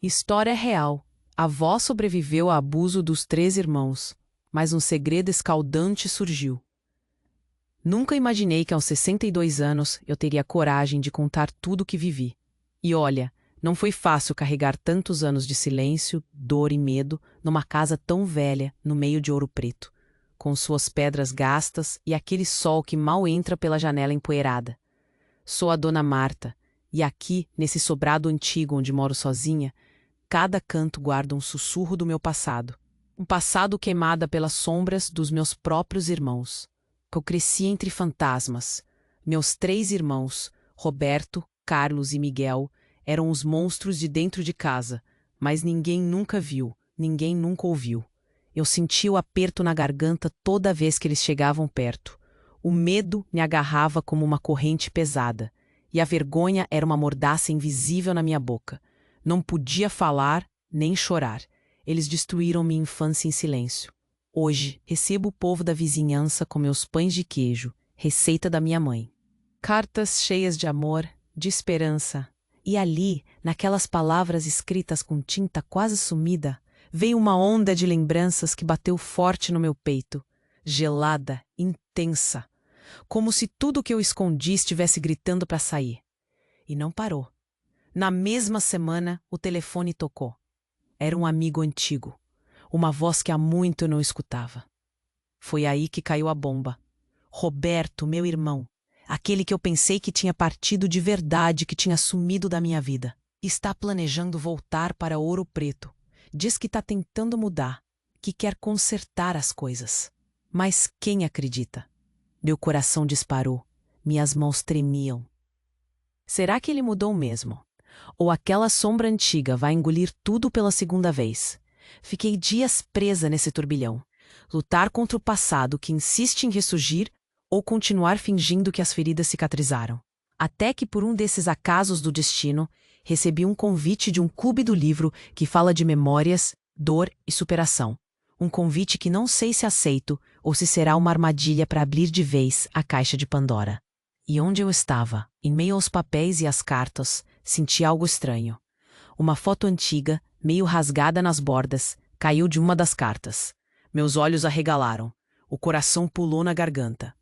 História real. A avó sobreviveu ao abuso dos 3 irmãos, mas um segredo escaldante surgiu. Nunca imaginei que aos 62 anos eu teria coragem de contar tudo o que vivi. E olha, não foi fácil carregar tantos anos de silêncio, dor e medo numa casa tão velha no meio de Ouro Preto, com suas pedras gastas e aquele sol que mal entra pela janela empoeirada. Sou a Dona Marta, e aqui, nesse sobrado antigo onde moro sozinha, cada canto guarda um sussurro do meu passado. Um passado queimado pelas sombras dos meus próprios irmãos. Eu cresci entre fantasmas. Meus 3 irmãos, Roberto, Carlos e Miguel, eram os monstros de dentro de casa, mas ninguém nunca viu, ninguém nunca ouviu. Eu sentia o aperto na garganta toda vez que eles chegavam perto. O medo me agarrava como uma corrente pesada, e a vergonha era uma mordaça invisível na minha boca. Não podia falar nem chorar. Eles destruíram minha infância em silêncio. Hoje, recebo o povo da vizinhança com meus pães de queijo, receita da minha mãe. Cartas cheias de amor, de esperança. E ali, naquelas palavras escritas com tinta quase sumida, veio uma onda de lembranças que bateu forte no meu peito, gelada, intensa, como se tudo que eu escondi estivesse gritando para sair. E não parou. Na mesma semana, o telefone tocou. Era um amigo antigo, uma voz que há muito eu não escutava. Foi aí que caiu a bomba. Roberto, meu irmão, aquele que eu pensei que tinha partido de verdade, que tinha sumido da minha vida, está planejando voltar para Ouro Preto. Diz que está tentando mudar, que quer consertar as coisas. Mas quem acredita? Meu coração disparou, minhas mãos tremiam. Será que ele mudou mesmo? Ou aquela sombra antiga vai engolir tudo pela segunda vez? Fiquei dias presa nesse turbilhão. Lutar contra o passado que insiste em ressurgir ou continuar fingindo que as feridas cicatrizaram. Até que por um desses acasos do destino, recebi um convite de um clube do livro que fala de memórias, dor e superação. Um convite que não sei se aceito ou se será uma armadilha para abrir de vez a caixa de Pandora. E onde eu estava, em meio aos papéis e às cartas, senti algo estranho. Uma foto antiga, meio rasgada nas bordas, caiu de uma das cartas. Meus olhos arregalaram. O coração pulou na garganta.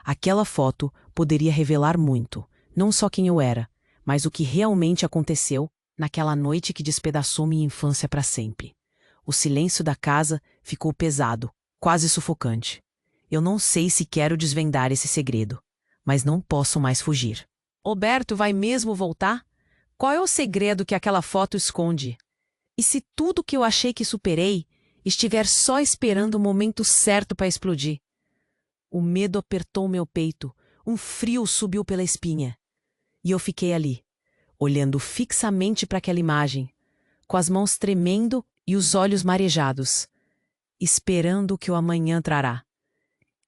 Aquela foto poderia revelar muito, não só quem eu era, mas o que realmente aconteceu naquela noite que despedaçou minha infância para sempre. O silêncio da casa ficou pesado, quase sufocante. Eu não sei se quero desvendar esse segredo, mas não posso mais fugir. Roberto vai mesmo voltar? Qual é o segredo que aquela foto esconde? E se tudo que eu achei que superei estiver só esperando o momento certo para explodir? O medo apertou meu peito, um frio subiu pela espinha. E eu fiquei ali, olhando fixamente para aquela imagem, com as mãos tremendo e os olhos marejados, esperando o que o amanhã trará.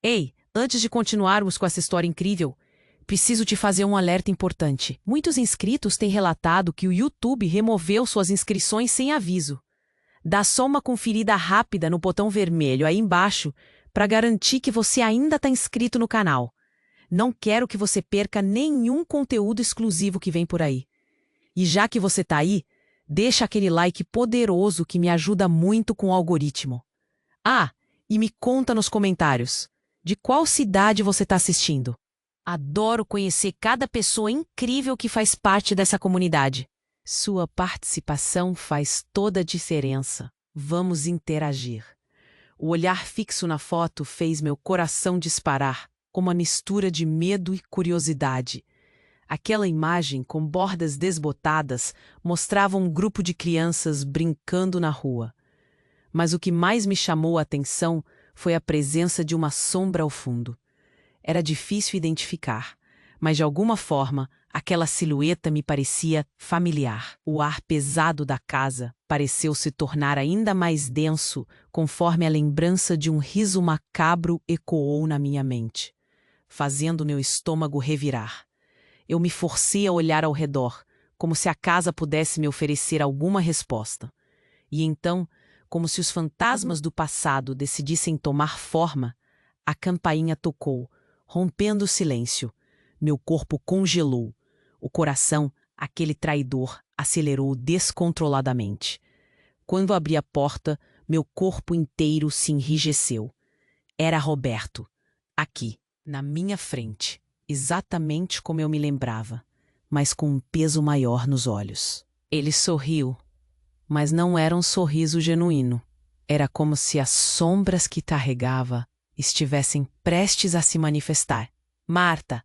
Ei, antes de continuarmos com essa história incrível, preciso te fazer um alerta importante. Muitos inscritos têm relatado que o YouTube removeu suas inscrições sem aviso. Dá só uma conferida rápida no botão vermelho aí embaixo para garantir que você ainda está inscrito no canal. Não quero que você perca nenhum conteúdo exclusivo que vem por aí. E já que você está aí, deixa aquele like poderoso que me ajuda muito com o algoritmo. Ah, e me conta nos comentários, de qual cidade você está assistindo? Adoro conhecer cada pessoa incrível que faz parte dessa comunidade. Sua participação faz toda a diferença. Vamos interagir. O olhar fixo na foto fez meu coração disparar, com uma mistura de medo e curiosidade. Aquela imagem, com bordas desbotadas, mostrava um grupo de crianças brincando na rua. Mas o que mais me chamou a atenção foi a presença de uma sombra ao fundo. Era difícil identificar, mas de alguma forma aquela silhueta me parecia familiar. O ar pesado da casa pareceu se tornar ainda mais denso conforme a lembrança de um riso macabro ecoou na minha mente, fazendo meu estômago revirar. Eu me forcei a olhar ao redor, como se a casa pudesse me oferecer alguma resposta. E então, como se os fantasmas do passado decidissem tomar forma, a campainha tocou, rompendo o silêncio. Meu corpo congelou. O coração, aquele traidor, acelerou descontroladamente. Quando abri a porta, meu corpo inteiro se enrijeceu. Era Roberto, aqui, na minha frente, exatamente como eu me lembrava, mas com um peso maior nos olhos. Ele sorriu, mas não era um sorriso genuíno. Era como se as sombras que carregava estivessem prestes a se manifestar. Marta,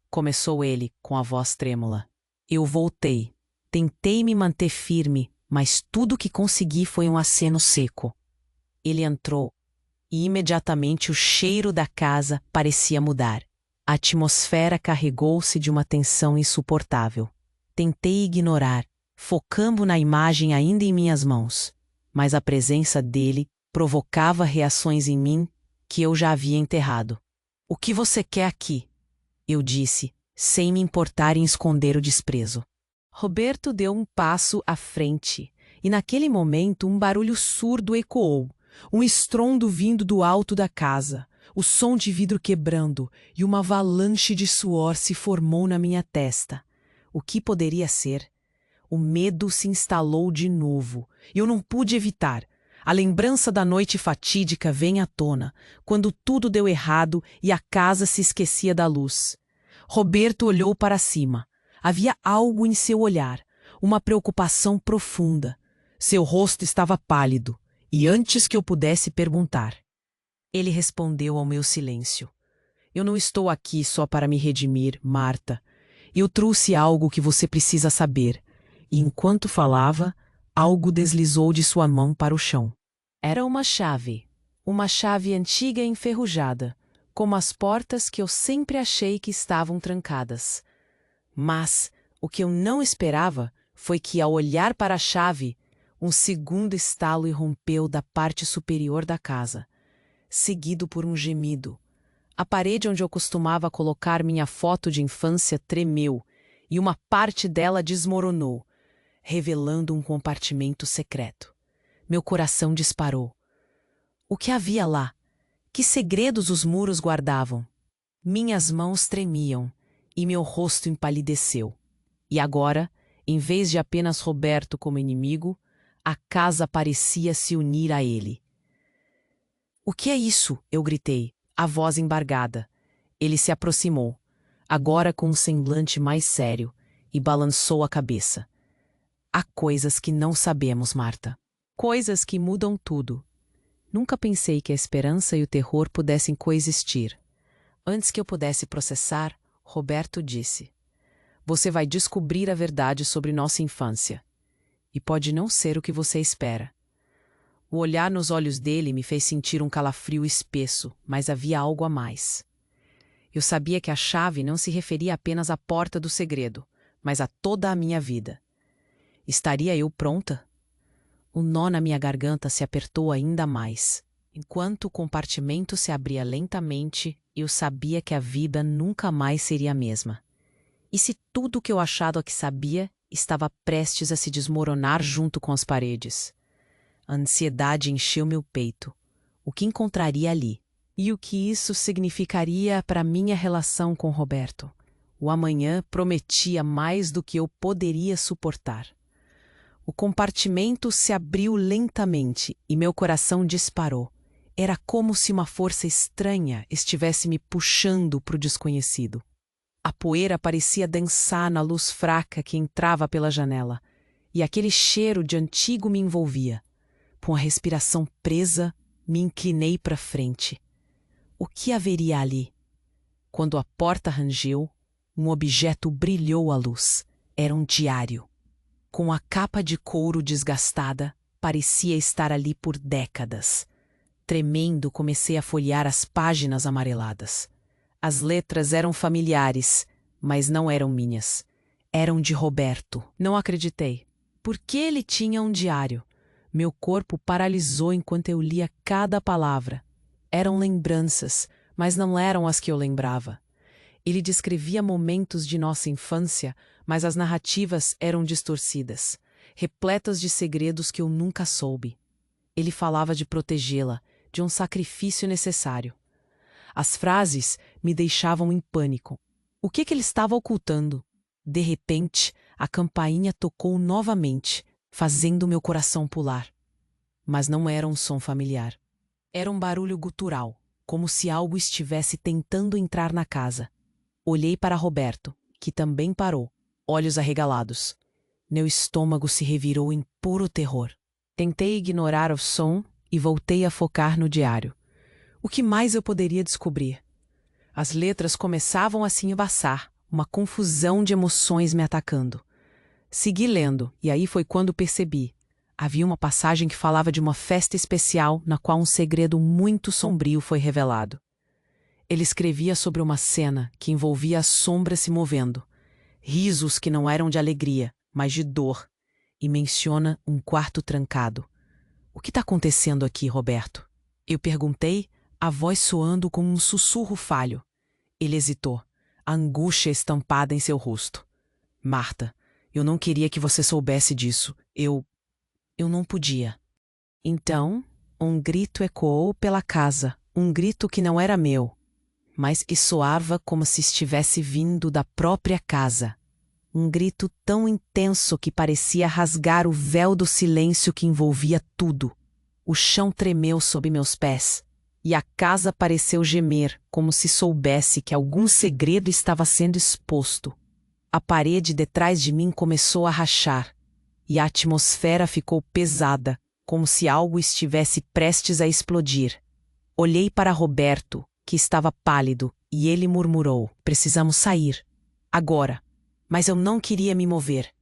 começou ele com a voz trêmula. Eu voltei. Tentei me manter firme, mas tudo que consegui foi um aceno seco. Ele entrou e imediatamente o cheiro da casa parecia mudar. A atmosfera carregou-se de uma tensão insuportável. Tentei ignorar, focando na imagem ainda em minhas mãos, mas a presença dele provocava reações em mim que eu já havia enterrado. O que você quer aqui? Eu disse, sem me importar em esconder o desprezo. Roberto deu um passo à frente, e naquele momento um barulho surdo ecoou, um estrondo vindo do alto da casa, o som de vidro quebrando, e uma avalanche de suor se formou na minha testa. O que poderia ser? O medo se instalou de novo, e eu não pude evitar. A lembrança da noite fatídica vem à tona, quando tudo deu errado e a casa se esquecia da luz. Roberto olhou para cima. Havia algo em seu olhar, uma preocupação profunda. Seu rosto estava pálido, e antes que eu pudesse perguntar, ele respondeu ao meu silêncio. Eu não estou aqui só para me redimir, Marta. Eu trouxe algo que você precisa saber. E enquanto falava, algo deslizou de sua mão para o chão. Era uma chave antiga e enferrujada, como as portas que eu sempre achei que estavam trancadas. Mas o que eu não esperava foi que, ao olhar para a chave, um segundo estalo irrompeu da parte superior da casa, seguido por um gemido. A parede onde eu costumava colocar minha foto de infância tremeu e uma parte dela desmoronou, revelando um compartimento secreto. Meu coração disparou. O que havia lá? Que segredos os muros guardavam? Minhas mãos tremiam e meu rosto empalideceu. E agora, em vez de apenas Roberto como inimigo, a casa parecia se unir a ele. O que é isso? Eu gritei, a voz embargada. Ele se aproximou, agora com um semblante mais sério, e balançou a cabeça. Há coisas que não sabemos, Marta. Coisas que mudam tudo. Nunca pensei que a esperança e o terror pudessem coexistir. Antes que eu pudesse processar, Roberto disse: Você vai descobrir a verdade sobre nossa infância. E pode não ser o que você espera. O olhar nos olhos dele me fez sentir um calafrio espesso, mas havia algo a mais. Eu sabia que a chave não se referia apenas à porta do segredo, mas a toda a minha vida. Estaria eu pronta? O nó na minha garganta se apertou ainda mais, enquanto o compartimento se abria lentamente e eu sabia que a vida nunca mais seria a mesma. E se tudo o que eu achava que sabia estava prestes a se desmoronar junto com as paredes? A ansiedade encheu meu peito. O que encontraria ali? E o que isso significaria para minha relação com Roberto? O amanhã prometia mais do que eu poderia suportar. O compartimento se abriu lentamente e meu coração disparou. Era como se uma força estranha estivesse me puxando para o desconhecido. A poeira parecia dançar na luz fraca que entrava pela janela, e aquele cheiro de antigo me envolvia. Com a respiração presa, me inclinei para frente. O que haveria ali? Quando a porta rangeu, um objeto brilhou à luz. Era um diário. Com a capa de couro desgastada, parecia estar ali por décadas. Tremendo, comecei a folhear as páginas amareladas. As letras eram familiares, mas não eram minhas. Eram de Roberto. Não acreditei. Por que ele tinha um diário? Meu corpo paralisou enquanto eu lia cada palavra. Eram lembranças, mas não eram as que eu lembrava. Ele descrevia momentos de nossa infância, mas as narrativas eram distorcidas, repletas de segredos que eu nunca soube. Ele falava de protegê-la, de um sacrifício necessário. As frases me deixavam em pânico. O que ele estava ocultando? De repente, A campainha tocou novamente, fazendo meu coração pular. Mas não era um som familiar. Era um barulho gutural, como se algo estivesse tentando entrar na casa. Olhei para Roberto, que também parou, olhos arregalados. Meu estômago se revirou em puro terror. Tentei ignorar o som e voltei a focar no diário. O que mais eu poderia descobrir? As letras começavam a se embaçar, uma confusão de emoções me atacando. Segui lendo, e aí foi quando percebi. Havia uma passagem que falava de uma festa especial na qual um segredo muito sombrio foi revelado. Ele escrevia sobre uma cena que envolvia as sombras se movendo, risos que não eram de alegria, mas de dor, e menciona um quarto trancado. O que está acontecendo aqui, Roberto? Eu perguntei, a voz soando como um sussurro falho. Ele hesitou, a angústia estampada em seu rosto. Marta, eu não queria que você soubesse disso. Eu não podia. Então, um grito ecoou pela casa, um grito que não era meu, mas que soava como se estivesse vindo da própria casa. Um grito tão intenso que parecia rasgar o véu do silêncio que envolvia tudo. O chão tremeu sob meus pés, e a casa pareceu gemer, como se soubesse que algum segredo estava sendo exposto. A parede detrás de mim começou a rachar, e a atmosfera ficou pesada, como se algo estivesse prestes a explodir. Olhei para Roberto, que estava pálido, e ele murmurou: "Precisamos sair. Agora." Mas eu não queria me mover.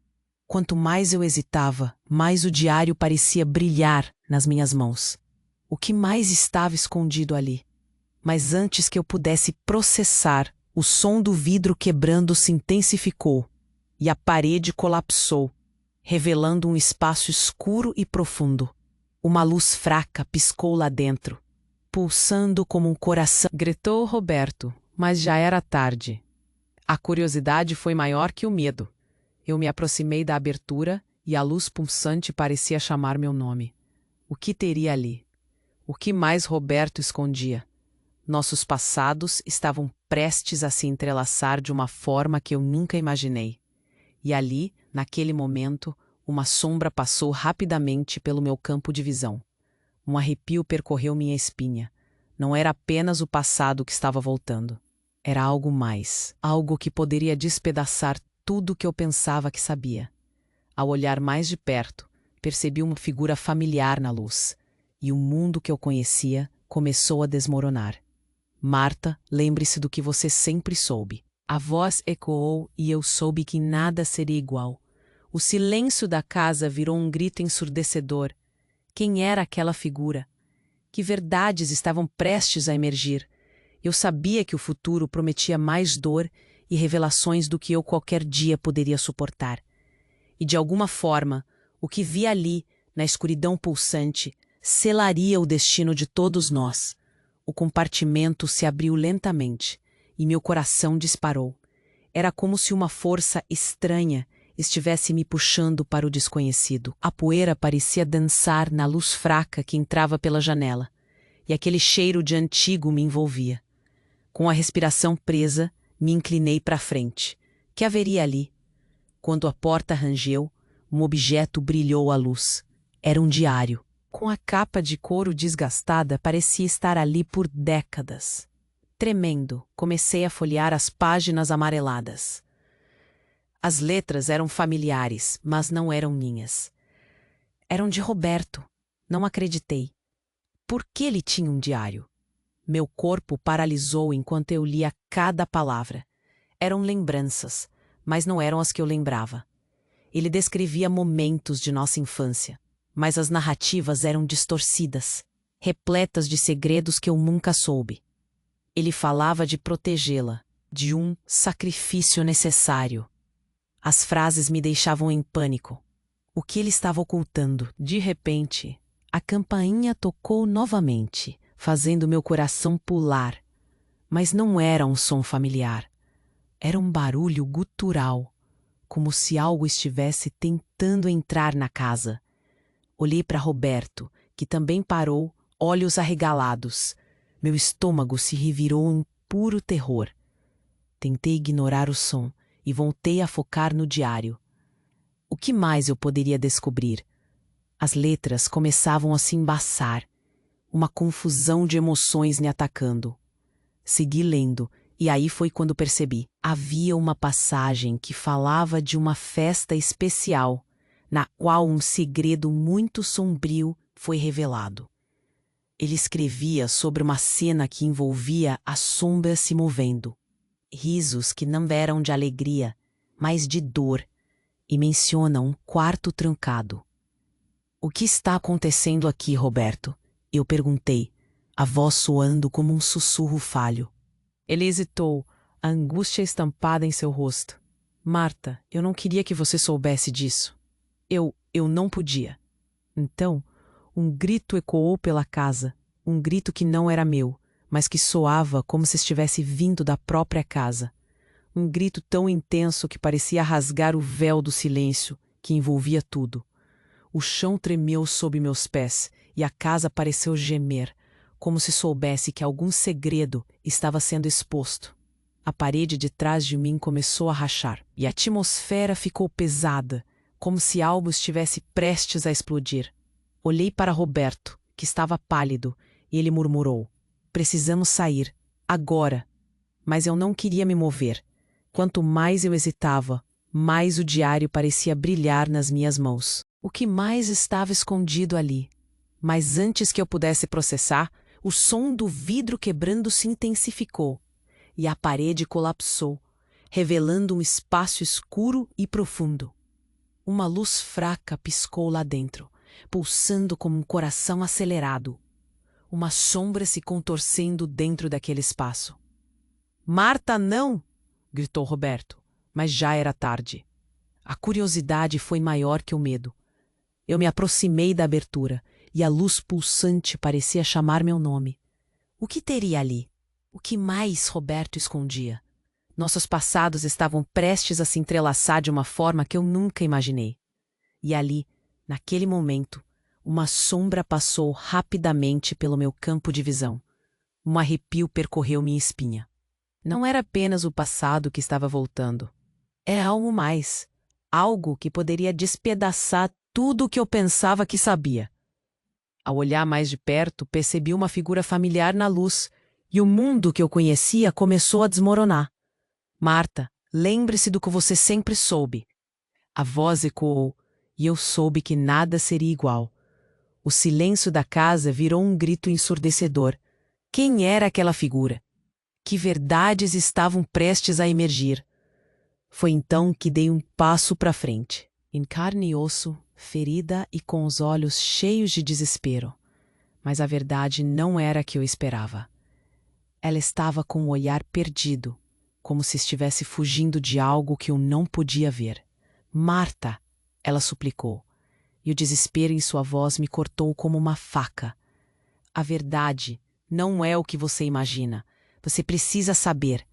Quanto mais eu hesitava, mais o diário parecia brilhar nas minhas mãos. O que mais estava escondido ali? Mas antes que eu pudesse processar, o som do vidro quebrando se intensificou, e a parede colapsou, revelando um espaço escuro e profundo. Uma luz fraca piscou lá dentro, pulsando como um coração. Gritou Roberto, mas já era tarde. A curiosidade foi maior que o medo. Eu me aproximei da abertura e a luz pulsante parecia chamar meu nome. O que teria ali? O que mais Roberto escondia? Nossos passados estavam prestes a se entrelaçar de uma forma que eu nunca imaginei. E ali, naquele momento, uma sombra passou rapidamente pelo meu campo de visão. Um arrepio percorreu minha espinha. Não era apenas o passado que estava voltando. Era algo mais, algo que poderia despedaçar tudo o que eu pensava que sabia. Ao olhar mais de perto, percebi uma figura familiar na luz, e o mundo que eu conhecia começou a desmoronar. Marta, lembre-se do que você sempre soube. A voz ecoou e eu soube que nada seria igual. O silêncio da casa virou um grito ensurdecedor. Quem era aquela figura? Que verdades estavam prestes a emergir? Eu sabia que o futuro prometia mais dor e revelações do que eu qualquer dia poderia suportar. E de alguma forma, o que vi ali, na escuridão pulsante, selaria o destino de todos nós. O compartimento se abriu lentamente e meu coração disparou. Era como se uma força estranha estivesse me puxando para o desconhecido. A poeira parecia dançar na luz fraca que entrava pela janela, e aquele cheiro de antigo me envolvia. Com a respiração presa, me inclinei para a frente. Que haveria ali? Quando a porta rangeu, um objeto brilhou à luz. Era um diário. Com a capa de couro desgastada, parecia estar ali por décadas. Tremendo, comecei a folhear as páginas amareladas. As letras eram familiares, mas não eram minhas. Eram de Roberto. Não acreditei. Por que ele tinha um diário? Meu corpo paralisou enquanto eu lia cada palavra. Eram lembranças, mas não eram as que eu lembrava. Ele descrevia momentos de nossa infância, mas as narrativas eram distorcidas, repletas de segredos que eu nunca soube. Ele falava de protegê-la, de um sacrifício necessário. As frases me deixavam em pânico. O que ele estava ocultando? De repente, a campainha tocou novamente, fazendo meu coração pular. Mas não era um som familiar. Era um barulho gutural, como se algo estivesse tentando entrar na casa. Olhei para Roberto, que também parou, olhos arregalados. Meu estômago se revirou em puro terror. Tentei ignorar o som e voltei a focar no diário. O que mais eu poderia descobrir? As letras começavam a se embaçar, uma confusão de emoções me atacando. Segui lendo, e aí foi quando percebi. Havia uma passagem que falava de uma festa especial, na qual um segredo muito sombrio foi revelado. Ele escrevia sobre uma cena que envolvia as sombras se movendo, risos que não eram de alegria, mas de dor, e menciona um quarto trancado. O que está acontecendo aqui, Roberto? Eu perguntei, a voz soando como um sussurro falho. Ele hesitou, a angústia estampada em seu rosto. Marta, eu não queria que você soubesse disso. Eu não podia. Então, um grito ecoou pela casa, um grito que não era meu, mas que soava como se estivesse vindo da própria casa. Um grito tão intenso que parecia rasgar o véu do silêncio que envolvia tudo. O chão tremeu sob meus pés e a casa pareceu gemer, como se soubesse que algum segredo estava sendo exposto. A parede de trás de mim começou a rachar e a atmosfera ficou pesada, como se algo estivesse prestes a explodir. Olhei para Roberto, que estava pálido, e ele murmurou: "Precisamos sair, agora." Mas eu não queria me mover. Quanto mais eu hesitava, mais o diário parecia brilhar nas minhas mãos. O que mais estava escondido ali? Mas antes que eu pudesse processar, o som do vidro quebrando se intensificou, e a parede colapsou, revelando um espaço escuro e profundo. Uma luz fraca piscou lá dentro, pulsando como um coração acelerado. Uma sombra se contorcendo dentro daquele espaço. "Marta, não!" gritou Roberto, mas já era tarde. A curiosidade foi maior que o medo. Eu me aproximei da abertura, e a luz pulsante parecia chamar meu nome. O que teria ali? O que mais Roberto escondia? Nossos passados estavam prestes a se entrelaçar de uma forma que eu nunca imaginei. E ali, naquele momento, uma sombra passou rapidamente pelo meu campo de visão. Um arrepio percorreu minha espinha. Não era apenas o passado que estava voltando. Era algo mais. Algo que poderia despedaçar tudo o que eu pensava que sabia. Ao olhar mais de perto, percebi uma figura familiar na luz, e o mundo que eu conhecia começou a desmoronar. "Marta, lembre-se do que você sempre soube." A voz ecoou, e eu soube que nada seria igual. O silêncio da casa virou um grito ensurdecedor. Quem era aquela figura? Que verdades estavam prestes a emergir? Foi então que dei um passo para frente, em carne e osso, ferida e com os olhos cheios de desespero. Mas a verdade não era a que eu esperava. Ela estava com o olhar perdido, como se estivesse fugindo de algo que eu não podia ver. "Marta!" ela suplicou, e o desespero em sua voz me cortou como uma faca. "A verdade não é o que você imagina. Você precisa saber."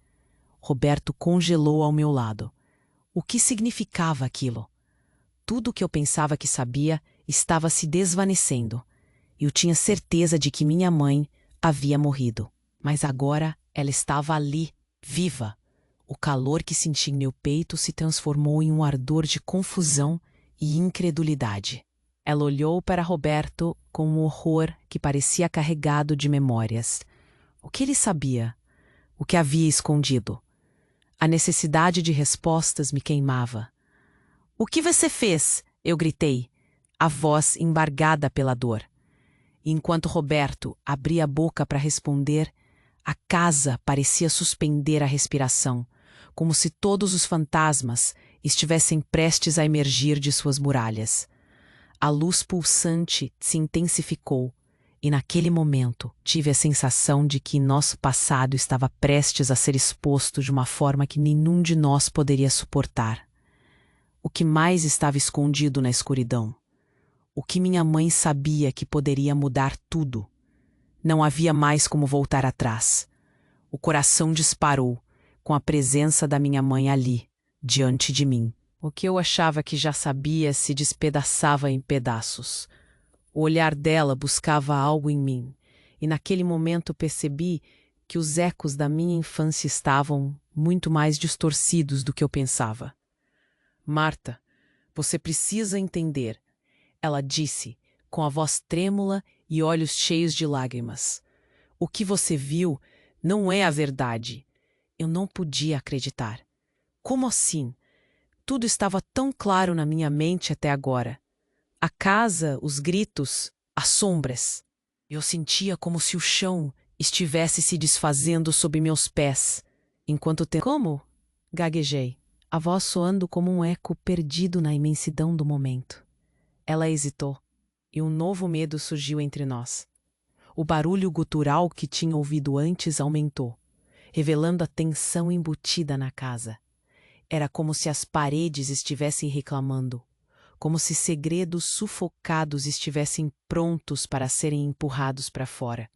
Roberto congelou ao meu lado. O que significava aquilo? Tudo o que eu pensava que sabia estava se desvanecendo. Eu tinha certeza de que minha mãe havia morrido. Mas agora ela estava ali, viva. O calor que senti em meu peito se transformou em um ardor de confusão e incredulidade. Ela olhou para Roberto com um horror que parecia carregado de memórias. O que ele sabia? O que havia escondido? A necessidade de respostas me queimava. "O que você fez?" eu gritei, a voz embargada pela dor. E enquanto Roberto abria a boca para responder, a casa parecia suspender a respiração, como se todos os fantasmas estivessem prestes a emergir de suas muralhas. A luz pulsante se intensificou, e naquele momento tive a sensação de que nosso passado estava prestes a ser exposto de uma forma que nenhum de nós poderia suportar. O que mais estava escondido na escuridão? O que minha mãe sabia que poderia mudar tudo? Não havia mais como voltar atrás. O coração disparou, com a presença da minha mãe ali, diante de mim. O que eu achava que já sabia se despedaçava em pedaços. O olhar dela buscava algo em mim, e naquele momento percebi que os ecos da minha infância estavam muito mais distorcidos do que eu pensava. "Marta, Você precisa entender, ela disse, com a voz trêmula e olhos cheios de lágrimas. O que você viu não é a verdade. Eu não podia acreditar. Como assim? Tudo estava tão claro na minha mente até agora. A casa, os gritos, as sombras. Eu sentia como se o chão estivesse se desfazendo sob meus pés, enquanto Como? Gaguejei, a voz soando como um eco perdido na imensidão do momento. Ela hesitou, e um novo medo surgiu entre nós. O barulho gutural que tinha ouvido antes aumentou, revelando a tensão embutida na casa. Era como se as paredes estivessem reclamando, como se segredos sufocados estivessem prontos para serem empurrados para fora.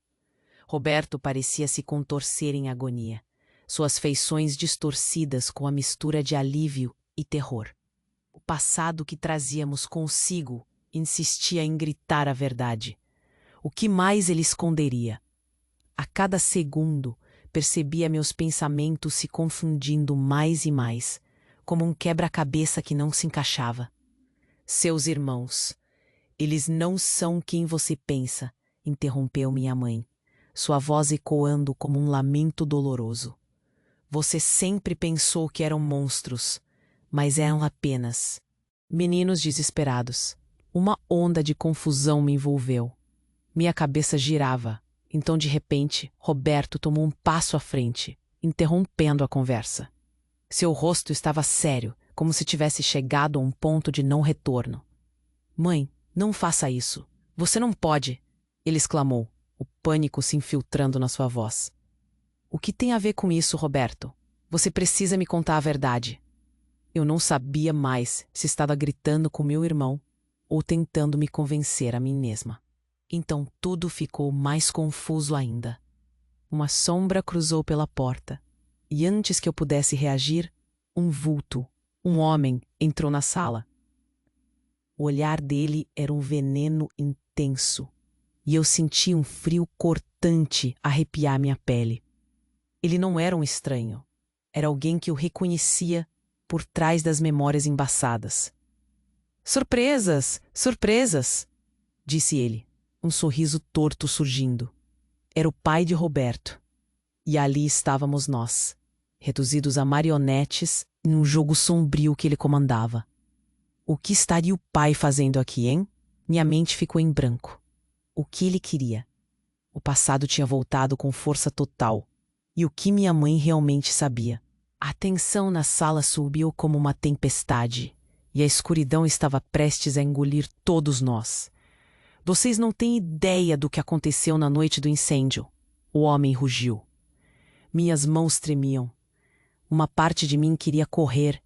Roberto parecia se contorcer em agonia, suas feições distorcidas com a mistura de alívio e terror. O passado que trazíamos consigo insistia em gritar a verdade. O que mais ele esconderia? A cada segundo, percebia meus pensamentos se confundindo mais e mais, como um quebra-cabeça que não se encaixava. Seus irmãos. Eles não são quem você pensa, interrompeu minha mãe, sua voz ecoando como um lamento doloroso. Você sempre pensou que eram monstros, mas eram apenas meninos desesperados. Uma onda de confusão me envolveu. Minha cabeça girava. Então, de repente, Roberto tomou um passo à frente, interrompendo a conversa. Seu rosto estava sério, como se tivesse chegado a um ponto de não retorno. Mãe, não faça isso. Você não pode, ele exclamou, o pânico se infiltrando na sua voz. O que tem a ver com isso, Roberto? Você precisa me contar a verdade. Eu não sabia mais se estava gritando com meu irmão ou tentando me convencer a mim mesma. Então tudo ficou mais confuso ainda. Uma sombra cruzou pela porta, e antes que eu pudesse reagir, um vulto, um homem, entrou na sala. O olhar dele era um veneno intenso, e eu senti um frio cortante arrepiar minha pele. Ele não era um estranho, era alguém que eu reconhecia por trás das memórias embaçadas. Surpresas, surpresas, disse ele, um sorriso torto surgindo. Era o pai de Roberto. E ali estávamos nós, reduzidos a marionetes em um jogo sombrio que ele comandava. O que estaria o pai fazendo aqui, hein? Minha mente ficou em branco. O que ele queria? O passado tinha voltado com força total. E o que minha mãe realmente sabia? A tensão na sala subiu como uma tempestade, e a escuridão estava prestes a engolir todos nós. Vocês não têm ideia do que aconteceu na noite do incêndio. O homem rugiu. Minhas mãos tremiam. Uma parte de mim queria correr,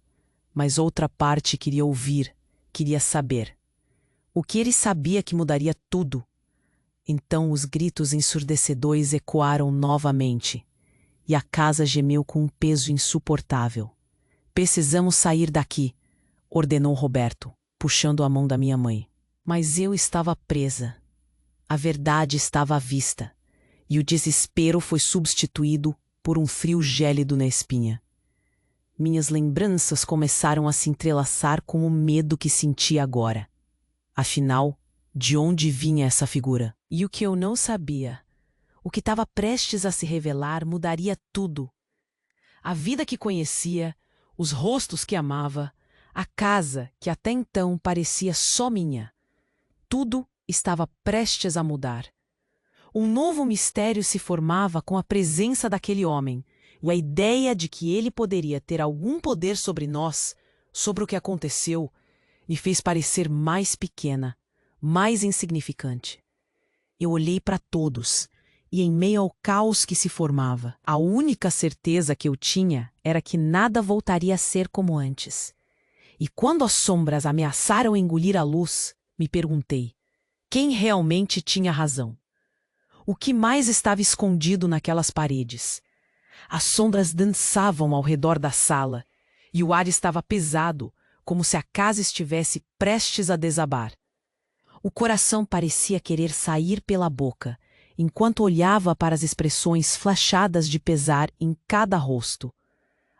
mas outra parte queria ouvir, queria saber. O que ele sabia que mudaria tudo? Então os gritos ensurdecedores ecoaram novamente, e a casa gemeu com um peso insuportável. Precisamos sair daqui, ordenou Roberto, puxando a mão da minha mãe. Mas eu estava presa. A verdade estava à vista, e o desespero foi substituído por um frio gélido na espinha. Minhas lembranças começaram a se entrelaçar com o medo que sentia agora. Afinal, de onde vinha essa figura? E o que eu não sabia, o que estava prestes a se revelar, mudaria tudo. A vida que conhecia, os rostos que amava, a casa que até então parecia só minha. Tudo estava prestes a mudar. Um novo mistério se formava com a presença daquele homem, e a ideia de que ele poderia ter algum poder sobre nós, sobre o que aconteceu, me fez parecer mais pequena, mais insignificante. Eu olhei para todos, e em meio ao caos que se formava, a única certeza que eu tinha era que nada voltaria a ser como antes. E quando as sombras ameaçaram engolir a luz, me perguntei, quem realmente tinha razão? O que mais estava escondido naquelas paredes? As sombras dançavam ao redor da sala, e o ar estava pesado, como se a casa estivesse prestes a desabar. O coração parecia querer sair pela boca, enquanto olhava para as expressões flashadas de pesar em cada rosto.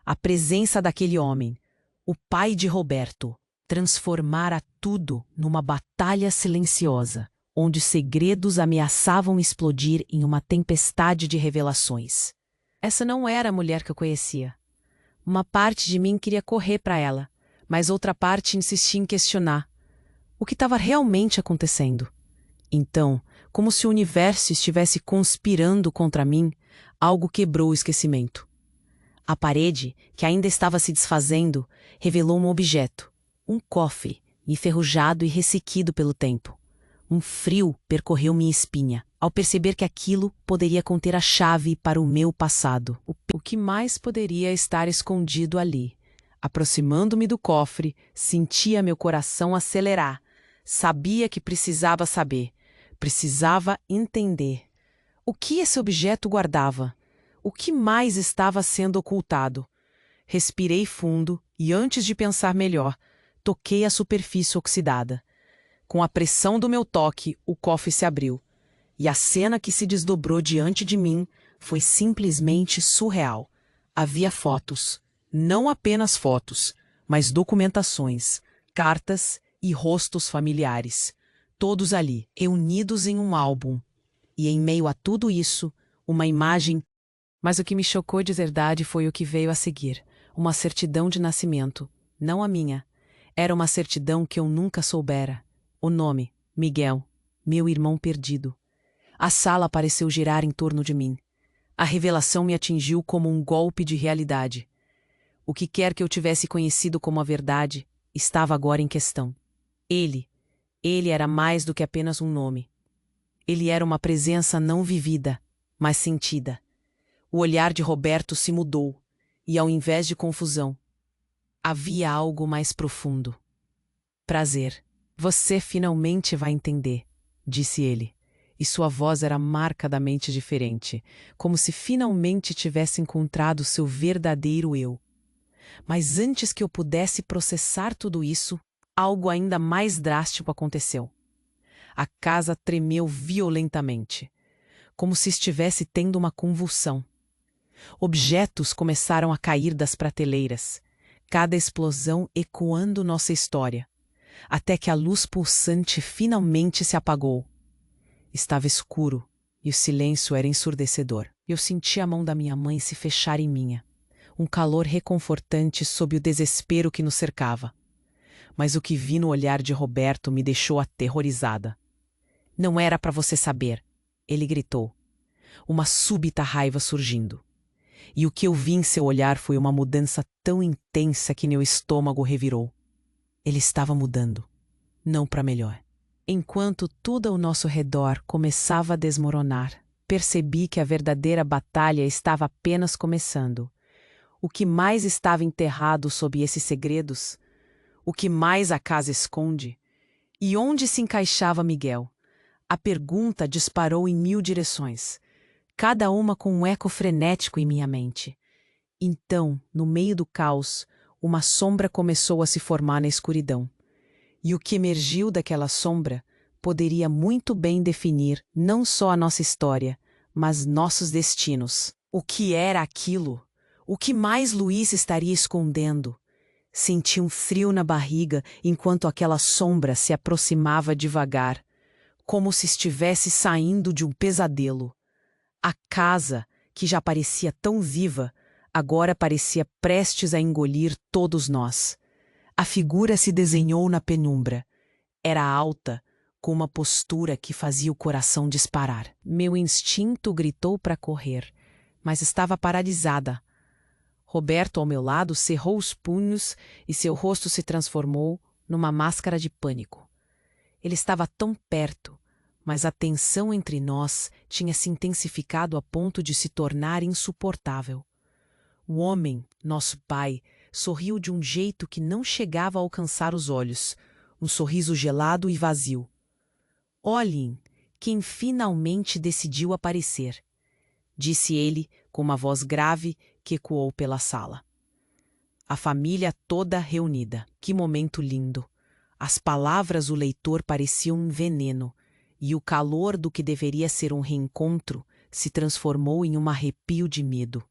A presença daquele homem, o pai de Roberto, transformara tudo numa batalha silenciosa, onde segredos ameaçavam explodir em uma tempestade de revelações. Essa não era a mulher que eu conhecia. Uma parte de mim queria correr para ela, mas outra parte insistia em questionar o que estava realmente acontecendo. Então, como se o universo estivesse conspirando contra mim, algo quebrou o esquecimento. A parede, que ainda estava se desfazendo, revelou um objeto, um cofre, enferrujado e ressequido pelo tempo. Um frio percorreu minha espinha, ao perceber que aquilo poderia conter a chave para o meu passado. O que mais poderia estar escondido ali? Aproximando-me do cofre, sentia meu coração acelerar. Sabia que precisava saber, precisava entender. O que esse objeto guardava? O que mais estava sendo ocultado? Respirei fundo e, antes de pensar melhor, toquei a superfície oxidada. Com a pressão do meu toque, o cofre se abriu. E a cena que se desdobrou diante de mim foi simplesmente surreal. Havia fotos. Não apenas fotos, mas documentações, cartas e rostos familiares. Todos ali, reunidos em um álbum. E em meio a tudo isso, uma imagem. Mas o que me chocou de verdade foi o que veio a seguir. Uma certidão de nascimento. Não a minha. Era uma certidão que eu nunca soubera. O nome, Miguel, meu irmão perdido. A sala pareceu girar em torno de mim. A revelação me atingiu como um golpe de realidade. O que quer que eu tivesse conhecido como a verdade, estava agora em questão. Ele era mais do que apenas um nome. Ele era uma presença não vivida, mas sentida. O olhar de Roberto se mudou, e ao invés de confusão, havia algo mais profundo. Prazer. Você finalmente vai entender, disse ele, e sua voz era marcadamente diferente, como se finalmente tivesse encontrado seu verdadeiro eu. Mas antes que eu pudesse processar tudo isso, algo ainda mais drástico aconteceu. A casa tremeu violentamente, como se estivesse tendo uma convulsão. Objetos começaram a cair das prateleiras, cada explosão ecoando nossa história, até que a luz pulsante finalmente se apagou. Estava escuro e o silêncio era ensurdecedor. Eu senti a mão da minha mãe se fechar em minha, um calor reconfortante sob o desespero que nos cercava. Mas o que vi no olhar de Roberto me deixou aterrorizada. Não era para você saber, ele gritou, uma súbita raiva surgindo. E o que eu vi em seu olhar foi uma mudança tão intensa que meu estômago revirou. Ele estava mudando, não para melhor. Enquanto tudo ao nosso redor começava a desmoronar, percebi que a verdadeira batalha estava apenas começando. O que mais estava enterrado sob esses segredos? O que mais a casa esconde? E onde se encaixava Miguel? A pergunta disparou em 1000 direções, cada uma com um eco frenético em minha mente. Então, no meio do caos, uma sombra começou a se formar na escuridão. E o que emergiu daquela sombra poderia muito bem definir não só a nossa história, mas nossos destinos. O que era aquilo? O que mais Luiz estaria escondendo? Senti um frio na barriga enquanto aquela sombra se aproximava devagar, como se estivesse saindo de um pesadelo. A casa, que já parecia tão viva, agora parecia prestes a engolir todos nós. A figura se desenhou na penumbra. Era alta, com uma postura que fazia o coração disparar. Meu instinto gritou para correr, mas estava paralisada. Roberto, ao meu lado, cerrou os punhos e seu rosto se transformou numa máscara de pânico. Ele estava tão perto, mas a tensão entre nós tinha se intensificado a ponto de se tornar insuportável. O homem, nosso pai, sorriu de um jeito que não chegava a alcançar os olhos, um sorriso gelado e vazio. Olhem, quem finalmente decidiu aparecer, disse ele com uma voz grave que ecoou pela sala. A família toda reunida. Que momento lindo! As palavras do leitor pareciam um veneno, e o calor do que deveria ser um reencontro se transformou em um arrepio de medo.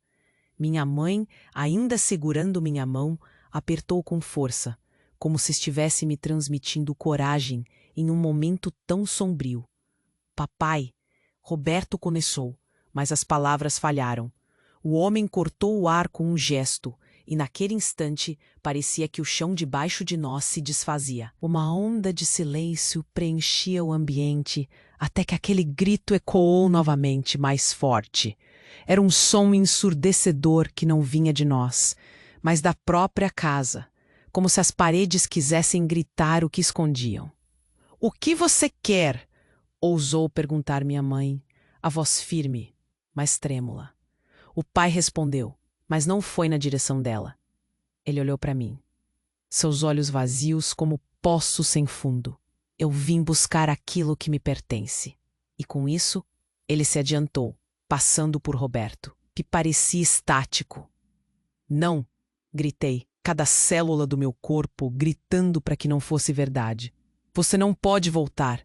Minha mãe, ainda segurando minha mão, apertou com força, como se estivesse me transmitindo coragem em um momento tão sombrio. Papai, Roberto começou, mas as palavras falharam. O homem cortou o ar com um gesto, e naquele instante parecia que o chão debaixo de nós se desfazia. Uma onda de silêncio preenchia o ambiente, até que aquele grito ecoou novamente, mais forte. Era um som ensurdecedor que não vinha de nós, mas da própria casa, como se as paredes quisessem gritar o que escondiam. "O que você quer?" ousou perguntar minha mãe, a voz firme, mas trêmula. O pai respondeu, mas não foi na direção dela. Ele olhou para mim. Seus olhos vazios como poços sem fundo. "Eu vim buscar aquilo que me pertence." E com isso, ele se adiantou, passando por Roberto, que parecia estático. "Não!" gritei, cada célula do meu corpo gritando para que não fosse verdade. "Você não pode voltar.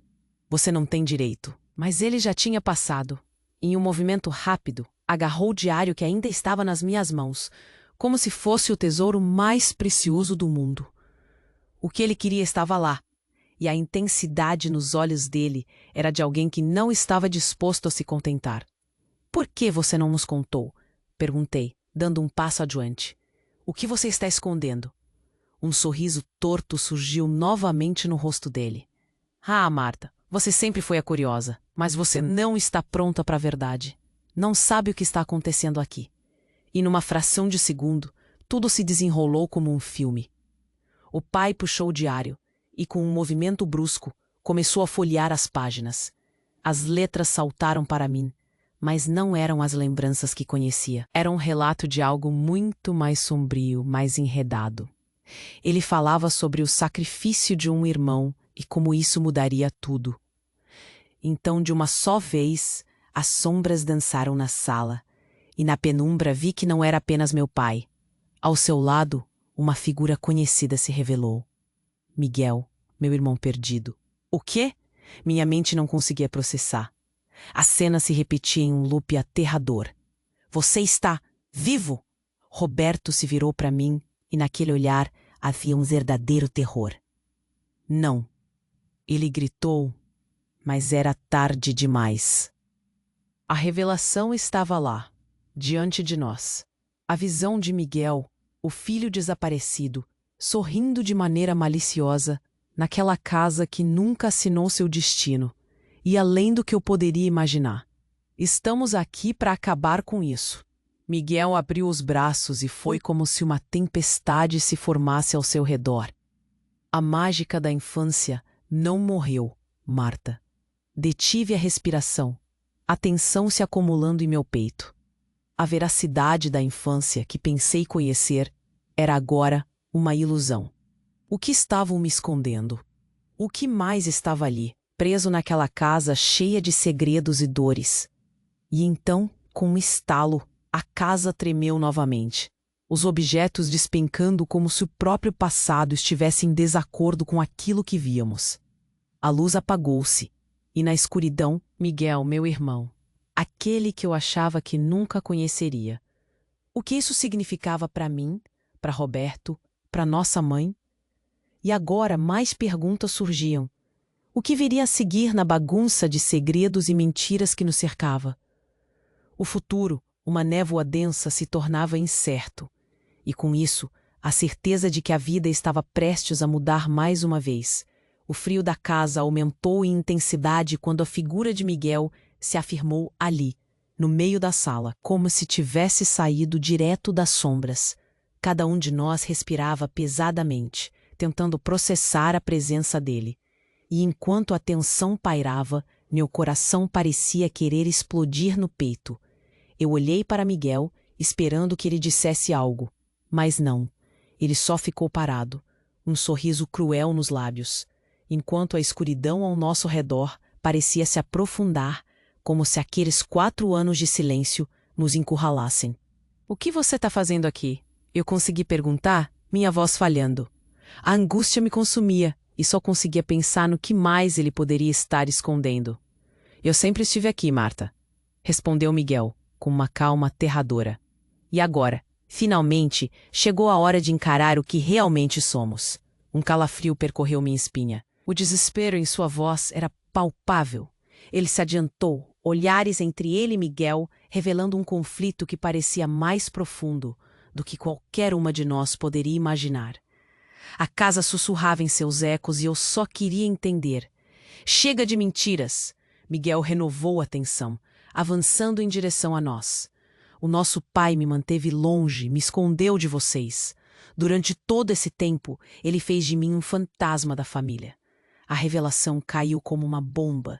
Você não tem direito." Mas ele já tinha passado. Em um movimento rápido, agarrou o diário que ainda estava nas minhas mãos, como se fosse o tesouro mais precioso do mundo. O que ele queria estava lá, e a intensidade nos olhos dele era de alguém que não estava disposto a se contentar. "Por que você não nos contou?" perguntei, dando um passo adiante. "O que você está escondendo?" Um sorriso torto surgiu novamente no rosto dele. "Ah, Marta, você sempre foi a curiosa, mas você não está pronta para a verdade. Não sabe o que está acontecendo aqui." E numa fração de segundo, tudo se desenrolou como um filme. O pai puxou o diário e, com um movimento brusco, começou a folhear as páginas. As letras saltaram para mim, mas não eram as lembranças que conhecia. Era um relato de algo muito mais sombrio, mais enredado. Ele falava sobre o sacrifício de um irmão e como isso mudaria tudo. Então, de uma só vez, as sombras dançaram na sala, e na penumbra vi que não era apenas meu pai. Ao seu lado, uma figura conhecida se revelou. Miguel, meu irmão perdido. O quê? Minha mente não conseguia processar. A cena se repetia em um loop aterrador. "Você está vivo?" Roberto se virou para mim e naquele olhar havia um verdadeiro terror. "Não." Ele gritou, mas era tarde demais. A revelação estava lá, diante de nós. A visão de Miguel, o filho desaparecido, sorrindo de maneira maliciosa, naquela casa que nunca assinou seu destino, e além do que eu poderia imaginar. "Estamos aqui para acabar com isso." Miguel abriu os braços e foi como se uma tempestade se formasse ao seu redor. "A mágica da infância não morreu, Marta." Detive a respiração, a tensão se acumulando em meu peito. A veracidade da infância que pensei conhecer era agora uma ilusão. O que estavam me escondendo? O que mais estava ali, preso naquela casa cheia de segredos e dores? E então, com um estalo, a casa tremeu novamente, os objetos despencando como se o próprio passado estivesse em desacordo com aquilo que víamos. A luz apagou-se, e na escuridão, Miguel, meu irmão, aquele que eu achava que nunca conheceria. O que isso significava para mim, para Roberto, para nossa mãe? E agora mais perguntas surgiam. O que viria a seguir na bagunça de segredos e mentiras que nos cercava? O futuro, uma névoa densa, se tornava incerto, e com isso, a certeza de que a vida estava prestes a mudar mais uma vez. O frio da casa aumentou em intensidade quando a figura de Miguel se afirmou ali, no meio da sala, como se tivesse saído direto das sombras. Cada um de nós respirava pesadamente, tentando processar a presença dele. E enquanto a tensão pairava, meu coração parecia querer explodir no peito. Eu olhei para Miguel, esperando que ele dissesse algo. Mas não. Ele só ficou parado, um sorriso cruel nos lábios, enquanto a escuridão ao nosso redor parecia se aprofundar, como se aqueles 4 anos de silêncio nos encurralassem. "O que você está fazendo aqui?" Eu consegui perguntar, minha voz falhando. A angústia me consumia e só conseguia pensar no que mais ele poderia estar escondendo. "Eu sempre estive aqui, Marta", respondeu Miguel, com uma calma aterradora. "E agora, finalmente, chegou a hora de encarar o que realmente somos." Um calafrio percorreu minha espinha. O desespero em sua voz era palpável. Ele se adiantou, olhares entre ele e Miguel, revelando um conflito que parecia mais profundo do que qualquer uma de nós poderia imaginar. A casa sussurrava em seus ecos e eu só queria entender. Chega de mentiras! Miguel renovou a tensão, avançando em direção a nós. O nosso pai me manteve longe, me escondeu de vocês. Durante todo esse tempo, ele fez de mim um fantasma da família. A revelação caiu como uma bomba.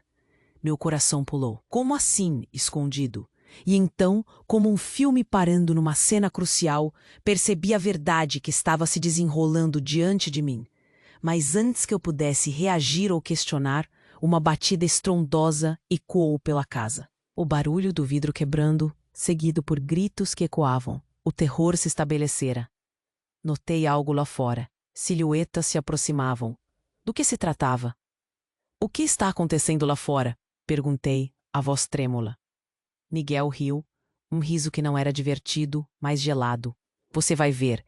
Meu coração pulou. Como assim, escondido? E então, como um filme parando numa cena crucial, percebi a verdade que estava se desenrolando diante de mim. Mas antes que eu pudesse reagir ou questionar, uma batida estrondosa ecoou pela casa. O barulho do vidro quebrando, seguido por gritos que ecoavam. O terror se estabelecera. Notei algo lá fora. Silhuetas se aproximavam. Do que se tratava? O que está acontecendo lá fora? Perguntei, a voz trêmula. Miguel riu, um riso que não era divertido, mas gelado. Você vai ver.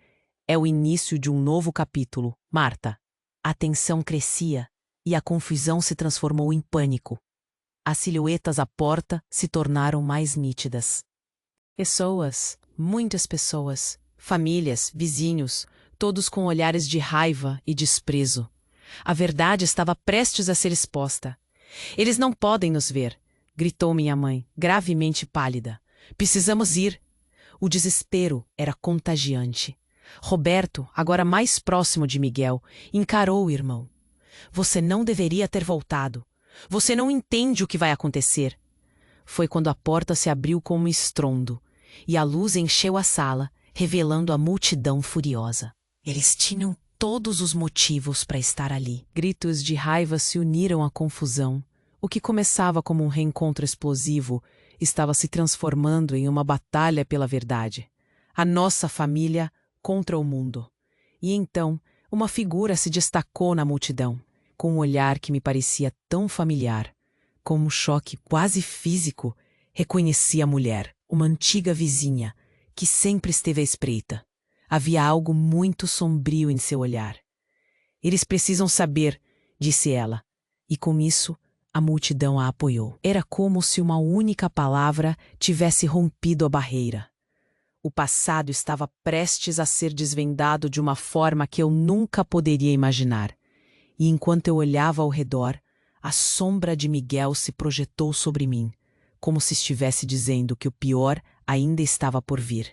É o início de um novo capítulo, Marta. A tensão crescia e a confusão se transformou em pânico. As silhuetas à porta se tornaram mais nítidas. Pessoas, muitas pessoas, famílias, vizinhos, todos com olhares de raiva e desprezo. A verdade estava prestes a ser exposta. Eles não podem nos ver, gritou minha mãe, gravemente pálida. Precisamos ir. O desespero era contagiante. Roberto, agora mais próximo de Miguel, encarou o irmão. Você não deveria ter voltado. Você não entende o que vai acontecer. Foi quando a porta se abriu com um estrondo, e a luz encheu a sala, revelando a multidão furiosa. Eles tinham todos os motivos para estar ali. Gritos de raiva se uniram à confusão. O que começava como um reencontro explosivo estava se transformando em uma batalha pela verdade. A nossa família contra o mundo. E então, uma figura se destacou na multidão, com um olhar que me parecia tão familiar. Com um choque quase físico, reconheci a mulher, uma antiga vizinha, que sempre esteve à espreita. Havia algo muito sombrio em seu olhar. Eles precisam saber, disse ela, e com isso, a multidão a apoiou. Era como se uma única palavra tivesse rompido a barreira. O passado estava prestes a ser desvendado de uma forma que eu nunca poderia imaginar. E enquanto eu olhava ao redor, a sombra de Miguel se projetou sobre mim, como se estivesse dizendo que o pior ainda estava por vir.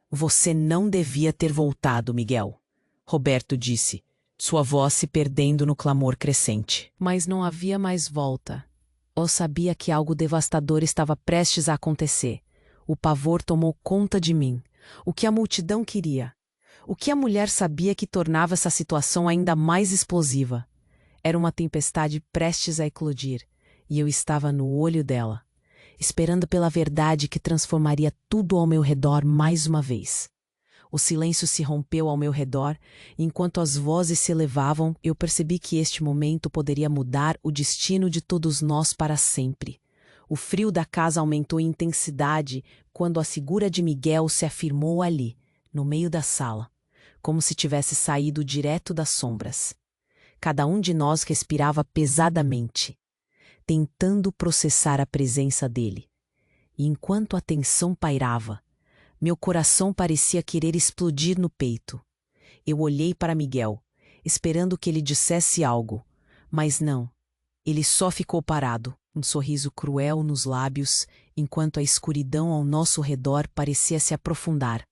Você não devia ter voltado, Miguel, Roberto disse, sua voz se perdendo no clamor crescente. Mas não havia mais volta. Eu sabia que algo devastador estava prestes a acontecer. O pavor tomou conta de mim. O que a multidão queria? O que a mulher sabia que tornava essa situação ainda mais explosiva? Era uma tempestade prestes a eclodir, e eu estava no olho dela, esperando pela verdade que transformaria tudo ao meu redor mais uma vez. O silêncio se rompeu ao meu redor, e enquanto as vozes se elevavam, eu percebi que este momento poderia mudar o destino de todos nós para sempre. O frio da casa aumentou em intensidade quando a figura de Miguel se afirmou ali, no meio da sala, como se tivesse saído direto das sombras. Cada um de nós respirava pesadamente, tentando processar a presença dele. E enquanto a tensão pairava, meu coração parecia querer explodir no peito. Eu olhei para Miguel, esperando que ele dissesse algo, mas não. Ele só ficou parado, um sorriso cruel nos lábios, enquanto a escuridão ao nosso redor parecia se aprofundar,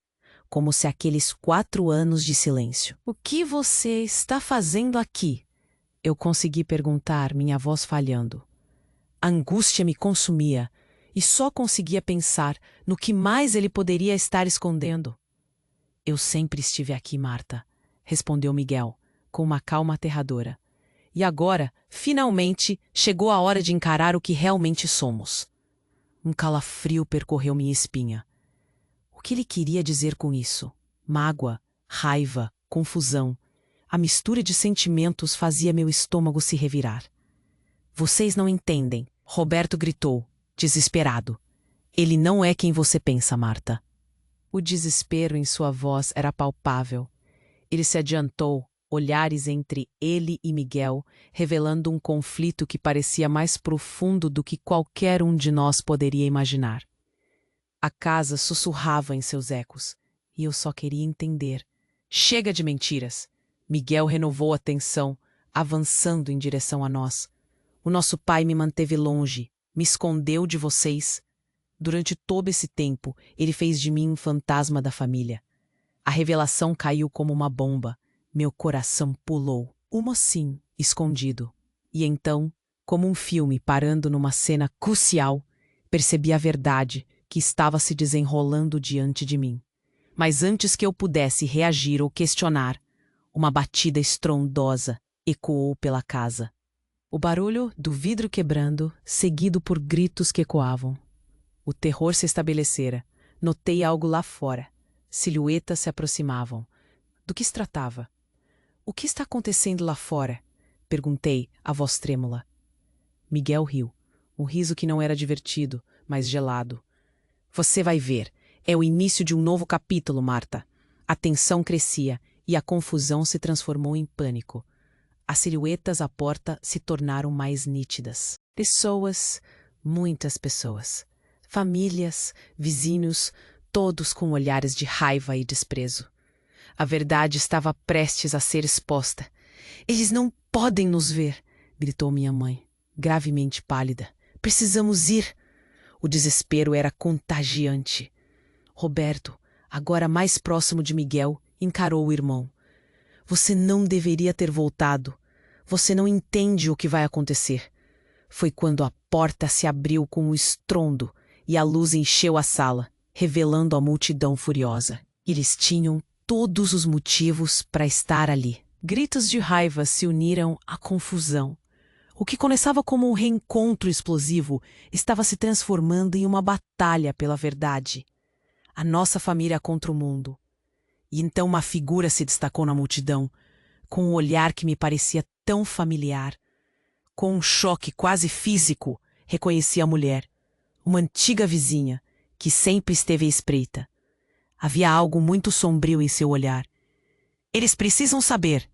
como se aqueles 4 anos de silêncio. O que você está fazendo aqui? Eu consegui perguntar, minha voz falhando. A angústia me consumia, e só conseguia pensar no que mais ele poderia estar escondendo. Eu sempre estive aqui, Marta, respondeu Miguel, com uma calma aterradora. E agora, finalmente, chegou a hora de encarar o que realmente somos. Um calafrio percorreu minha espinha. O que ele queria dizer com isso? Mágoa, raiva, confusão. A mistura de sentimentos fazia meu estômago se revirar. Vocês não entendem, Roberto gritou, desesperado. Ele não é quem você pensa, Marta. O desespero em sua voz era palpável. Ele se adiantou, olhares entre ele e Miguel, revelando um conflito que parecia mais profundo do que qualquer um de nós poderia imaginar. A casa sussurrava em seus ecos, e eu só queria entender. Chega de mentiras! Miguel renovou a tensão, avançando em direção a nós. O nosso pai me manteve longe, me escondeu de vocês. Durante todo esse tempo, ele fez de mim um fantasma da família. A revelação caiu como uma bomba. Meu coração pulou. O mocinho, escondido. E então, como um filme parando numa cena crucial, percebi a verdade que estava se desenrolando diante de mim. Mas antes que eu pudesse reagir ou questionar, uma batida estrondosa ecoou pela casa. O barulho do vidro quebrando, seguido por gritos que ecoavam. O terror se estabelecera. Notei algo lá fora. Silhuetas se aproximavam. Do que se tratava? O que está acontecendo lá fora? Perguntei, a voz trêmula. Miguel riu. Um riso que não era divertido, mas gelado. Você vai ver. É o início de um novo capítulo, Marta. A tensão crescia e a confusão se transformou em pânico. As silhuetas à porta se tornaram mais nítidas. Pessoas, muitas pessoas. Famílias, vizinhos, todos com olhares de raiva e desprezo. A verdade estava prestes a ser exposta. Eles não podem nos ver, gritou minha mãe, gravemente pálida. Precisamos ir. O desespero era contagiante. Roberto, agora mais próximo de Miguel, encarou o irmão. Você não deveria ter voltado. Você não entende o que vai acontecer. Foi quando a porta se abriu com um estrondo e a luz encheu a sala, revelando a multidão furiosa. Eles tinham todos os motivos para estar ali. Gritos de raiva se uniram à confusão. O que começava como um reencontro explosivo estava se transformando em uma batalha pela verdade. A nossa família contra o mundo. E então uma figura se destacou na multidão, com um olhar que me parecia tão familiar. Com um choque quase físico, reconheci a mulher, uma antiga vizinha, que sempre esteve à espreita. Havia algo muito sombrio em seu olhar. Eles precisam saber,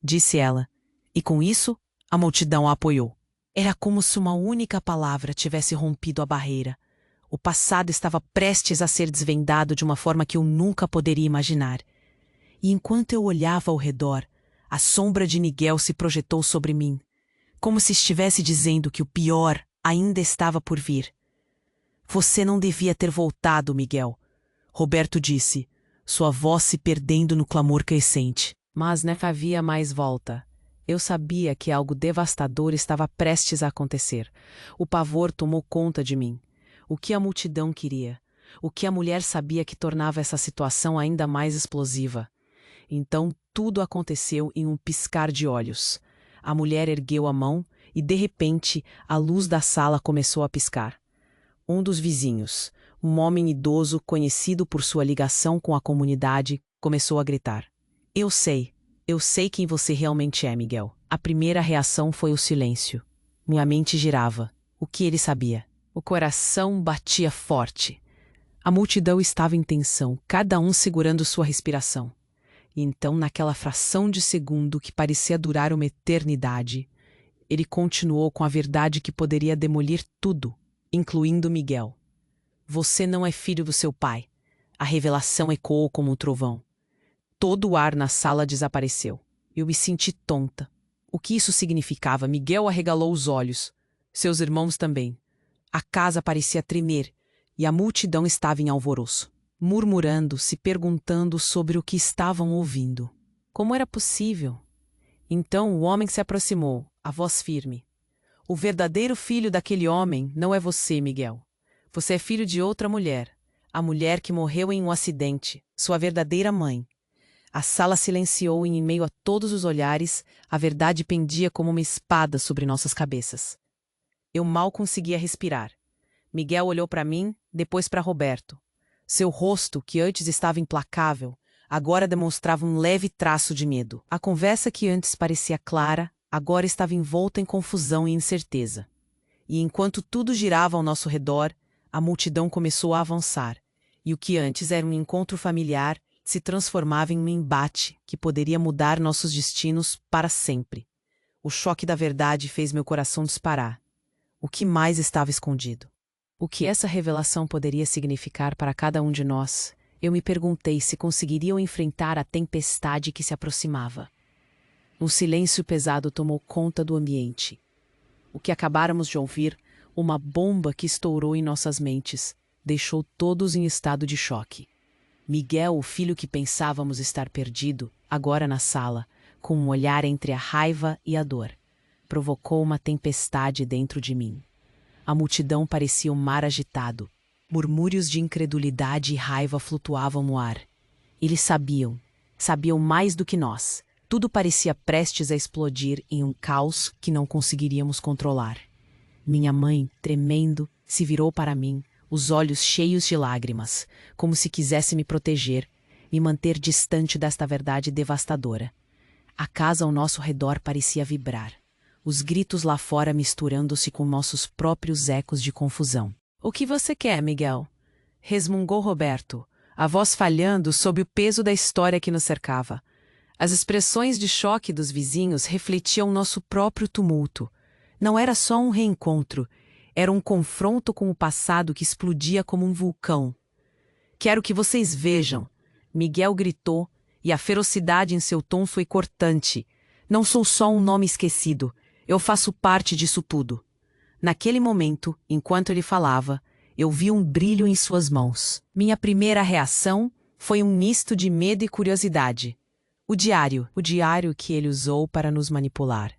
disse ela, e com isso a multidão a apoiou. Era como se uma única palavra tivesse rompido a barreira. O passado estava prestes a ser desvendado de uma forma que eu nunca poderia imaginar. E enquanto eu olhava ao redor, a sombra de Miguel se projetou sobre mim, como se estivesse dizendo que o pior ainda estava por vir. Você não devia ter voltado, Miguel, Roberto disse, sua voz se perdendo no clamor crescente. Mas não havia mais volta. Eu sabia que algo devastador estava prestes a acontecer. O pavor tomou conta de mim. O que a multidão queria? O que a mulher sabia que tornava essa situação ainda mais explosiva? Então tudo aconteceu em um piscar de olhos. A mulher ergueu a mão e, de repente, a luz da sala começou a piscar. Um dos vizinhos, um homem idoso conhecido por sua ligação com a comunidade, começou a gritar. Eu sei quem você realmente é, Miguel. A primeira reação foi o silêncio. Minha mente girava. O que ele sabia? O coração batia forte. A multidão estava em tensão, cada um segurando sua respiração. E então, naquela fração de segundo que parecia durar uma eternidade, ele continuou com a verdade que poderia demolir tudo, incluindo Miguel. Você não é filho do seu pai. A revelação ecoou como um trovão. Todo o ar na sala desapareceu. Eu me senti tonta. O que isso significava? Miguel arregalou os olhos. Seus irmãos também. A casa parecia tremer e a multidão estava em alvoroço, murmurando, se perguntando sobre o que estavam ouvindo. Como era possível? Então o homem se aproximou, a voz firme. O verdadeiro filho daquele homem não é você, Miguel. Você é filho de outra mulher, a mulher que morreu em um acidente, sua verdadeira mãe. A sala silenciou e, em meio a todos os olhares, a verdade pendia como uma espada sobre nossas cabeças. Eu mal conseguia respirar. Miguel olhou para mim, depois para Roberto. Seu rosto, que antes estava implacável, agora demonstrava um leve traço de medo. A conversa que antes parecia clara, agora estava envolta em confusão e incerteza. E enquanto tudo girava ao nosso redor, a multidão começou a avançar, e o que antes era um encontro familiar se transformava em um embate que poderia mudar nossos destinos para sempre. O choque da verdade fez meu coração disparar. O que mais estava escondido? O que essa revelação poderia significar para cada um de nós? Eu me perguntei se conseguiriam enfrentar a tempestade que se aproximava. Um silêncio pesado tomou conta do ambiente. O que acabáramos de ouvir, uma bomba que estourou em nossas mentes, deixou todos em estado de choque. Miguel, o filho que pensávamos estar perdido, agora na sala, com um olhar entre a raiva e a dor, provocou uma tempestade dentro de mim. A multidão parecia um mar agitado. Murmúrios de incredulidade e raiva flutuavam no ar. Eles sabiam mais do que nós. Tudo parecia prestes a explodir em um caos que não conseguiríamos controlar. Minha mãe, tremendo, se virou para mim, os olhos cheios de lágrimas, como se quisesse me proteger, me manter distante desta verdade devastadora. A casa ao nosso redor parecia vibrar, os gritos lá fora misturando-se com nossos próprios ecos de confusão. "O que você quer, Miguel?" resmungou Roberto, a voz falhando sob o peso da história que nos cercava. As expressões de choque dos vizinhos refletiam nosso próprio tumulto. Não era só um reencontro, era um confronto com o passado que explodia como um vulcão. "Quero que vocês vejam", Miguel gritou, e a ferocidade em seu tom foi cortante. "Não sou só um nome esquecido, eu faço parte disso tudo." Naquele momento, enquanto ele falava, eu vi um brilho em suas mãos. Minha primeira reação foi um misto de medo e curiosidade. O diário que ele usou para nos manipular.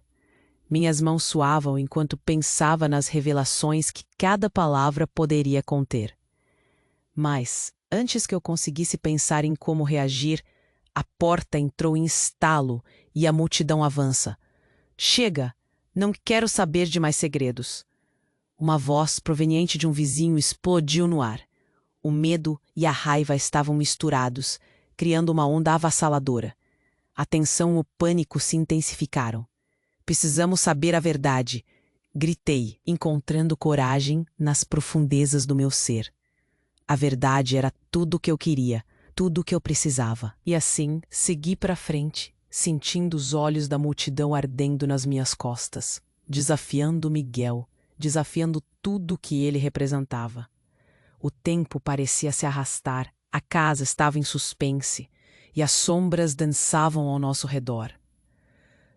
Minhas mãos suavam enquanto pensava nas revelações que cada palavra poderia conter. Mas, antes que eu conseguisse pensar em como reagir, a porta entrou em estalo e a multidão avança. "Chega! Não quero saber de mais segredos." Uma voz proveniente de um vizinho explodiu no ar. O medo e a raiva estavam misturados, criando uma onda avassaladora. A tensão e o pânico se intensificaram. "Precisamos saber a verdade", gritei, encontrando coragem nas profundezas do meu ser. A verdade era tudo o que eu queria, tudo o que eu precisava. E assim, segui para frente, sentindo os olhos da multidão ardendo nas minhas costas, desafiando Miguel, desafiando tudo o que ele representava. O tempo parecia se arrastar, a casa estava em suspense, e as sombras dançavam ao nosso redor.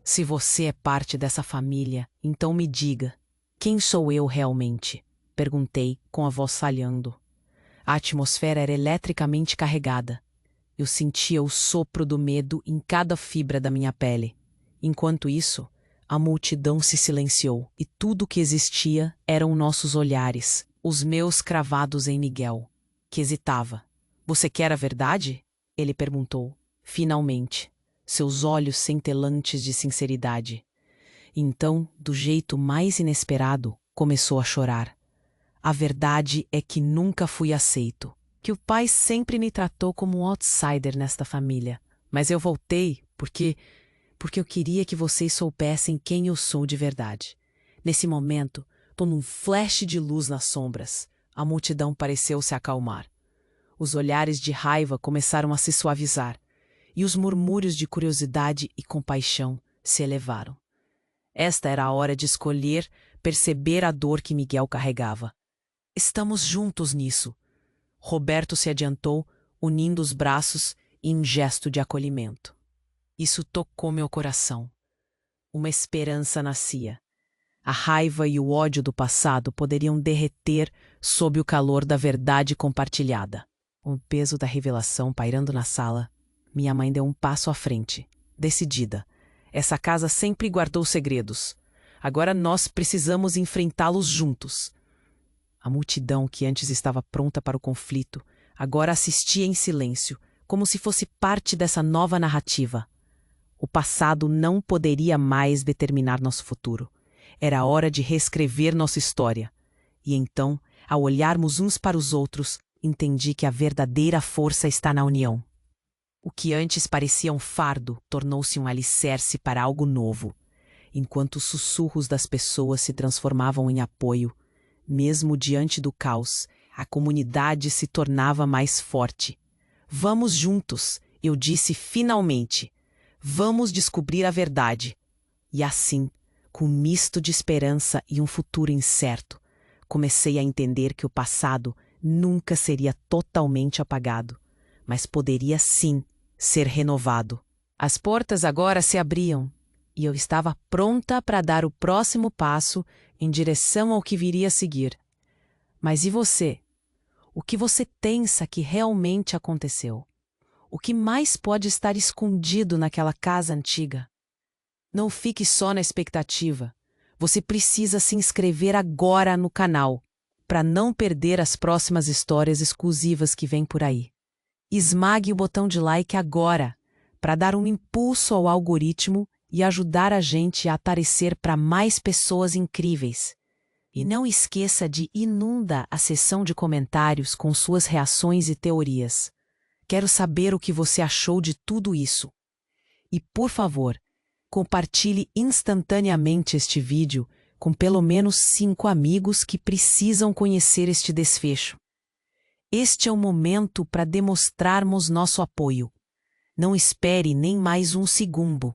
"Se você é parte dessa família, então me diga, quem sou eu realmente?" perguntei, com a voz falhando. A atmosfera era eletricamente carregada. Eu sentia o sopro do medo em cada fibra da minha pele. Enquanto isso, a multidão se silenciou, e tudo o que existia eram nossos olhares, os meus cravados em Miguel, que hesitava. "Você quer a verdade?" ele perguntou, finalmente, seus olhos centellantes de sinceridade. Então, do jeito mais inesperado, começou a chorar. "A verdade é que nunca fui aceito, que o pai sempre me tratou como um outsider nesta família. Mas eu voltei porque eu queria que vocês soubessem quem eu sou de verdade." Nesse momento, tô num flash de luz nas sombras. A multidão pareceu se acalmar. Os olhares de raiva começaram a se suavizar, e os murmúrios de curiosidade e compaixão se elevaram. Esta era a hora de escolher, perceber a dor que Miguel carregava. "Estamos juntos nisso." Roberto se adiantou, unindo os braços em um gesto de acolhimento. Isso tocou meu coração. Uma esperança nascia. A raiva e o ódio do passado poderiam derreter sob o calor da verdade compartilhada. O peso da revelação pairando na sala, minha mãe deu um passo à frente, decidida. Essa casa sempre guardou segredos. Agora nós precisamos enfrentá-los juntos. A multidão, que antes estava pronta para o conflito, agora assistia em silêncio, como se fosse parte dessa nova narrativa. O passado não poderia mais determinar nosso futuro. Era hora de reescrever nossa história. E então, ao olharmos uns para os outros, entendi que a verdadeira força está na união. O que antes parecia um fardo tornou-se um alicerce para algo novo. Enquanto os sussurros das pessoas se transformavam em apoio, mesmo diante do caos, a comunidade se tornava mais forte. Vamos juntos, eu disse finalmente. Vamos descobrir a verdade. E assim, com um misto de esperança e um futuro incerto, comecei a entender que o passado nunca seria totalmente apagado, mas poderia sim ser renovado. As portas agora se abriam e eu estava pronta para dar o próximo passo em direção ao que viria a seguir. Mas e você? O que você pensa que realmente aconteceu? O que mais pode estar escondido naquela casa antiga? Não fique só na expectativa. Você precisa se inscrever agora no canal para não perder as próximas histórias exclusivas que vêm por aí. Esmague o botão de like agora para dar um impulso ao algoritmo e ajudar a gente a aparecer para mais pessoas incríveis. E não esqueça de inundar a seção de comentários com suas reações e teorias. Quero saber o que você achou de tudo isso. E, por favor, compartilhe instantaneamente este vídeo com pelo menos 5 amigos que precisam conhecer este desfecho. Este é o momento para demonstrarmos nosso apoio. Não espere nem mais um segundo.